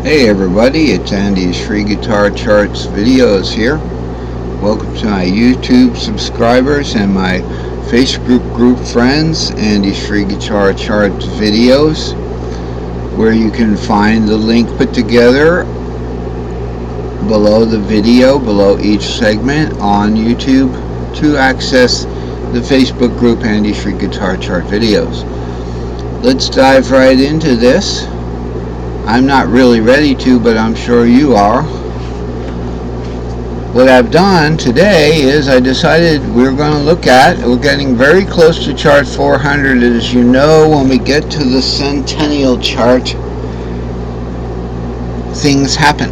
Hey everybody, it's Andy's Free Guitar Charts videos here. Welcome to my YouTube subscribers and my Facebook group friends, Andy's Free Guitar Charts videos, where you can find the link put together below the video, below each segment on YouTube to access the Facebook group Andy's Free Guitar Chart videos. Let's dive right into this. I'm not really ready to, but I'm sure you are. What I've done today is I decided we're getting very close to chart 400. As you know, when we get to the centennial chart, things happen.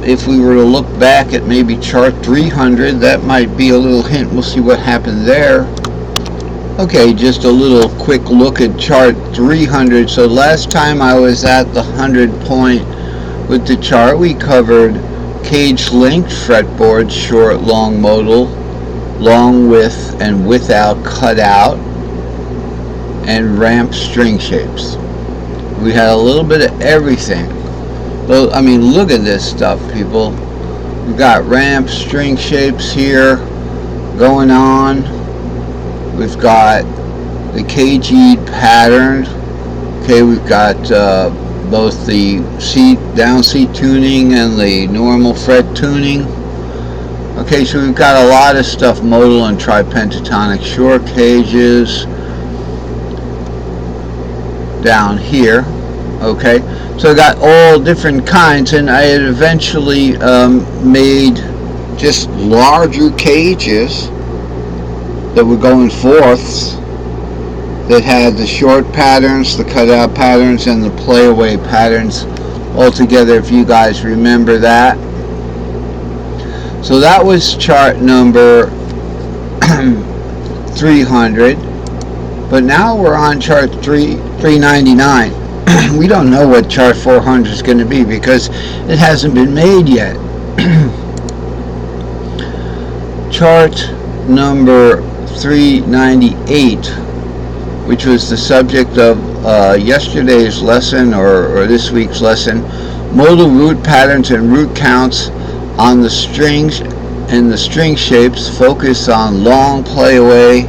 If we were to look back at maybe chart 300, that might be a little hint. We'll see what happened there. Okay, just a little quick look at chart 300. So last time I was at the 100 point with the chart, we covered cage length fretboard, short, long modal, long with and without cutout, and ramp string shapes. We had a little bit of everything. Well, I mean, look at this stuff, people. We've got ramp string shapes here going on. We've got the KG pattern. Okay, we've got both the down C tuning and the normal fret tuning. Okay, so we've got a lot of stuff, modal and tripentatonic short cages down here. Okay, so I got all different kinds, and I had eventually made just larger cages that were going fourths, that had the short patterns, the cutout patterns, and the playaway patterns all together, if you guys remember that. So that was chart number 300, but now we're on chart 399. We don't know what chart 400 is going to be because it hasn't been made yet. Chart number 398, which was the subject of yesterday's lesson or this week's lesson, modal root patterns and root counts on the strings and the string shapes. Focus on long playaway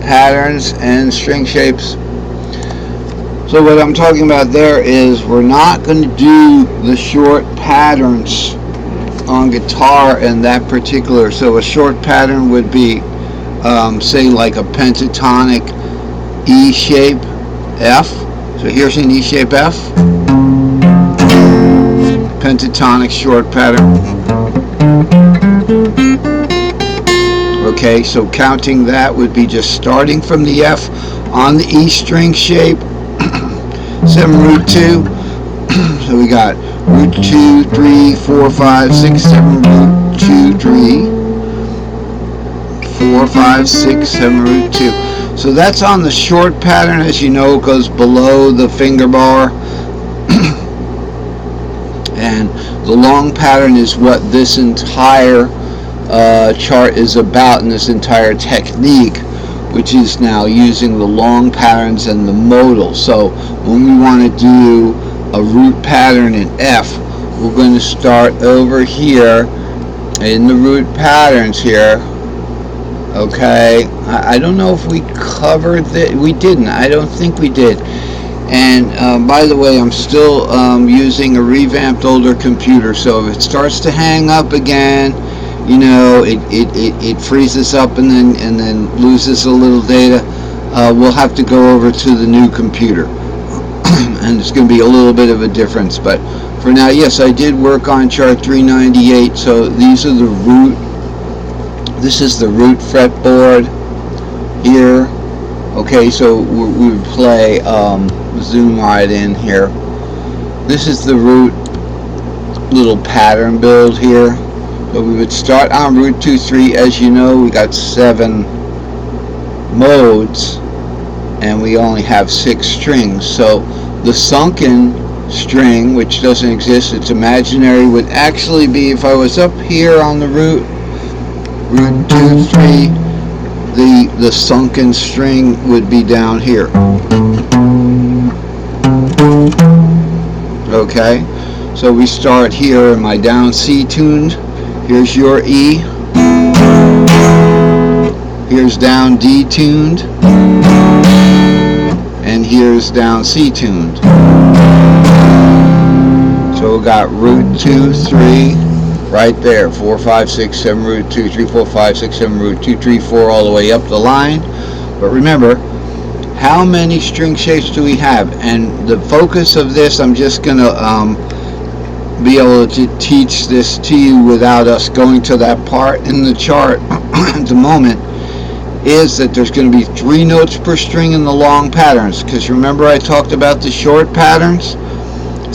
patterns and string shapes. So what I'm talking about there is we're not going to do the short patterns on guitar in that particular. So a short pattern would be say like a pentatonic E shape F. So here's an E shape F, pentatonic short pattern. Okay, so counting that would be just starting from the F on the E string shape, 7 root 2. So we got root 2, 3, 4, 5, 6, 7, root 2, 3, 4, 5, 6, 7, root 2. So that's on the short pattern. As you know, it goes below the finger bar. And the long pattern is what this entire chart is about, in this entire technique, which is now using the long patterns and the modal. So when we want to do a root pattern in F, we're going to start over here in the root patterns here. Okay, I don't know if we covered that. We didn't. I don't think we did. And by the way, I'm still using a revamped older computer, so if it starts to hang up again, you know, it freezes up and then loses a little data. We'll have to go over to the new computer, and it's going to be a little bit of a difference. But for now, yes, I did work on chart 398. So these are the root. This is the root fretboard here. Okay, so we would play, zoom right in here. This is the root little pattern build here. So we would start on root 2, 3. As you know, we got 7 modes, and we only have 6 strings. So the sunken string, which doesn't exist, it's imaginary, would actually be, if I was up here on the root 2, 3, the sunken string would be down here. Okay, so we start here in my down C tuned. Here's your E. Here's down D tuned. And here's down C tuned. So we got root 2, 3 right there. 4, 5, 6, 7, root 2, 3, 4, 5, 6, 7, root 2, 3, 4 all the way up the line. But remember, how many string shapes do we have? And the focus of this, I'm just going to be able to teach this to you without us going to that part in the chart at the moment, is that there's going to be 3 notes per string in the long patterns. Because remember I talked about the short patterns?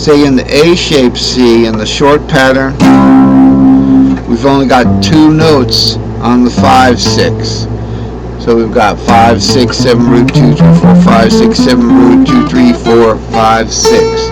Say in the A shape C, in the short pattern, we've only got 2 notes on the 5, 6. So we've got 5, 6, 7, root 2, 3, 4, 5, 6, 7, root 2, 3, 4, 5, 6.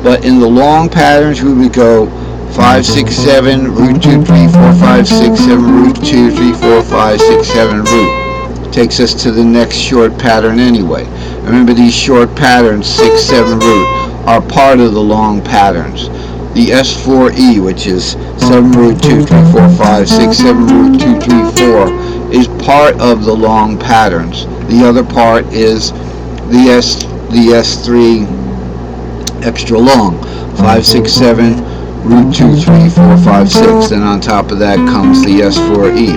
But in the long patterns, we would go 5, 6, 7, root 2, 3, 4, 5, 6, 7, root 2, 3, 4, 5, 6, 7, root. Takes us to the next short pattern anyway. Remember, these short patterns, 6, 7, root, are part of the long patterns. The S4E, which is 7, root 2, 3, 4, 5, 6, 7, root 2, 3, 4, is part of the long patterns. The other part is the S3 extra long, 5, 6, 7, root 2, 3, 4, 5, 6. Then on top of that comes the S4E.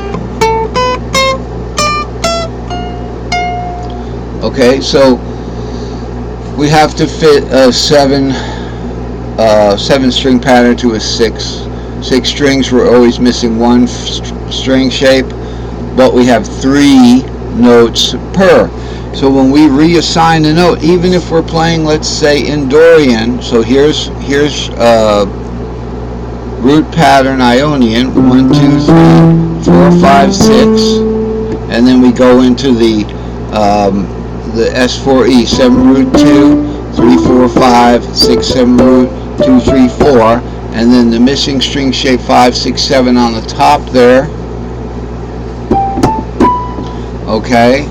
Okay, so we have to fit a 7 string pattern to a 6 strings. We're always missing 1 string shape, but we have 3 notes per. So when we reassign a note, even if we're playing, let's say, in Dorian, so here's root pattern Ionian, 1, 2, 3, 4, 5, 6, and then we go into the S4E, 7, root 2, 3, 4, 5, 6, 7, root 2, 3, 4, and then the missing string shape 5, 6, 7 on the top there. Okay,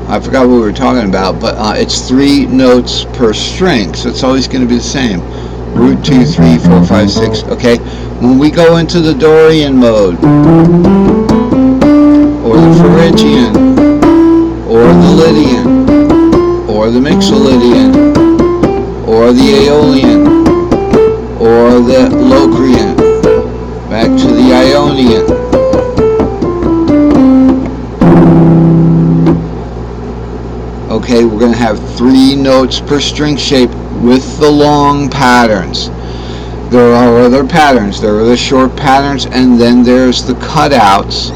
I forgot what we were talking about, but it's 3 notes per string, so it's always going to be the same. Root 2, 3, 4, 5, 6. Okay, when we go into the Dorian mode, or the Phrygian, or the Lydian, or the Mixolydian, or the Aeolian, or the Locrian, back to the Ionian. Okay, we're going to have 3 notes per string shape with the long patterns. There are other patterns. There are the short patterns, and then there's the cutouts.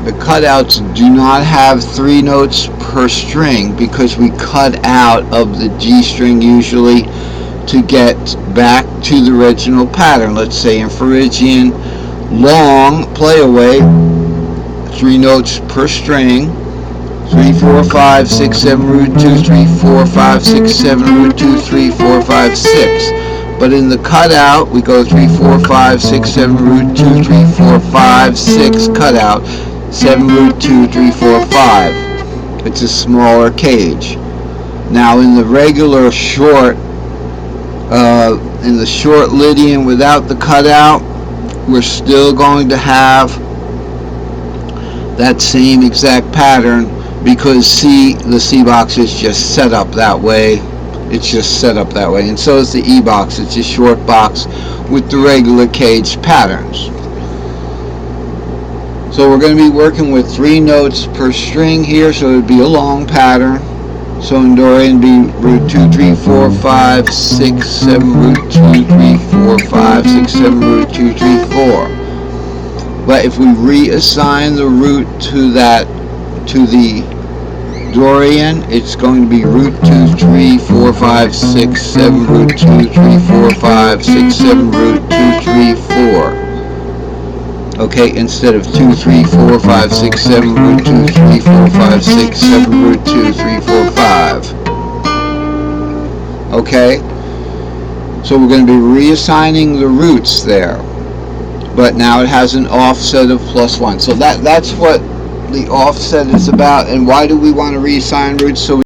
The cutouts do not have 3 notes per string because we cut out of the G string usually to get back to the original pattern. Let's say in Phrygian, long, play away, 3 notes per string. 3, 4, 5, 6, 7, root 2, 3, 4, 5, 6, 7, root 2, 3, 4, 5, 6. But in the cutout, we go 3, 4, 5, 6, 7, root 2, 3, 4, 5, 6, cutout, 7, root 2, 3, 4, 5. It's a smaller cage. Now in the regular short, in the short Lydian without the cutout, we're still going to have that same exact pattern, because the C box is just set up that way. It's just set up that way, and so is the E box. It's a short box with the regular cage patterns. So we're going to be working with 3 notes per string here, so it would be a long pattern. So in Dorian be root 2, 3, 4, 5, 6, 7, root 2, 3, 4, 5, 6, 7, root 2, 3, 4. But if we reassign the root to the Dorian, it's going to be root 2, 3, 4, 5, 6, 7, root 2, 3, 4, 5, 6, 7, root 2, 3, 4. Okay, instead of 2, 3, 4, 5, 6, 7, root 2, 3, 4, 5, 6, 7, root 2, 3, 4, 5. Okay, so we're going to be reassigning the roots there, but now it has an offset of +1. So that's what the offset is about. And why do we want to reassign roots? So